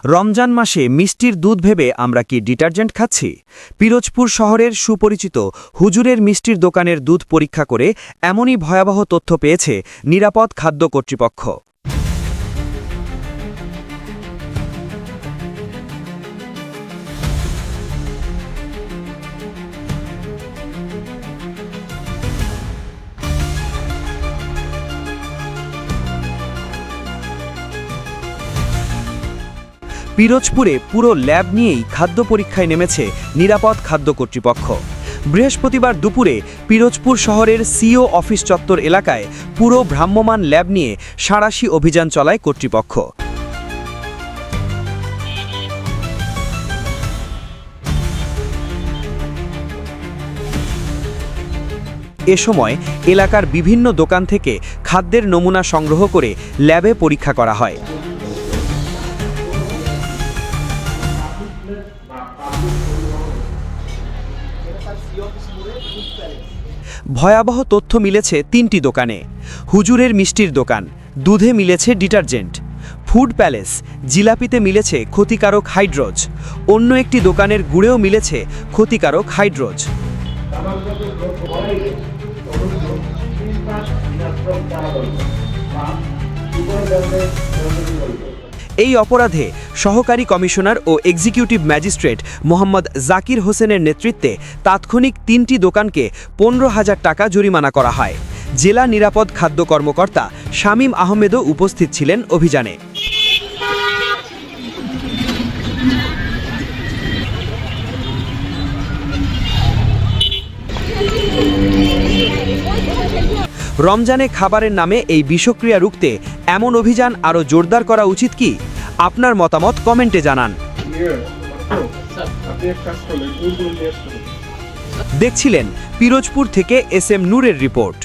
রমজান মাসে মিষ্টির দুধ ভেবে আমরা কি ডিটারজেন্ট খাচ্ছি? পিরোজপুর শহরের সুপরিচিত হুজুরের মিষ্টির দোকানের দুধ পরীক্ষা করে এমনই ভয়াবহ তথ্য পেয়েছে নিরাপদ খাদ্য কর্তৃপক্ষ। পিরোজপুরে পুরো ল্যাব নিয়েই খাদ্য পরীক্ষায় নেমেছে নিরাপদ খাদ্য কর্তৃপক্ষ। বৃহস্পতিবার দুপুরে পিরোজপুর শহরের সিও অফিস চত্বর এলাকায় পুরো ভ্রাম্যমাণ ল্যাব নিয়ে সাঁড়াশি অভিযান চালায় কর্তৃপক্ষ। এ সময় এলাকার বিভিন্ন দোকান থেকে খাদ্যের নমুনা সংগ্রহ করে ল্যাবে পরীক্ষা করা হয়। ভয়াবহ তথ্য মিলেছে 3টি দোকানে। হুজুরের মিষ্টির দোকান, দুধে মিলেছে ডিটারজেন্ট। ফুড প্যালেস, জিলাপিতে মিলেছে ক্ষতিকারক হাইড্রোজ। অন্য একটি দোকানের গুড়েও মিলেছে ক্ষতিকারক হাইড্রোজ। এই অপরাধে সহকারী কমিশনার ও এক্সিকিউটিভ ম্যাজিস্ট্রেট মোহাম্মদ জাকির হোসেনের নেতৃত্বে তাৎক্ষণিক 3টি দোকানকে 15,000 টাকা জরিমানা করা হয়। জেলা নিরাপদ খাদ্য কর্মকর্তা শামীম আহমেদও উপস্থিত ছিলেন অভিযানে। রমজানে খাবারের নামে এই বিষক্রিয়া রুখতে এমন অভিযান আরও জোরদার করা উচিত কি? আপনার মতামত কমেন্টে জানান। দেখছিলেন পিরোজপুর থেকে SM নূরের রিপোর্ট।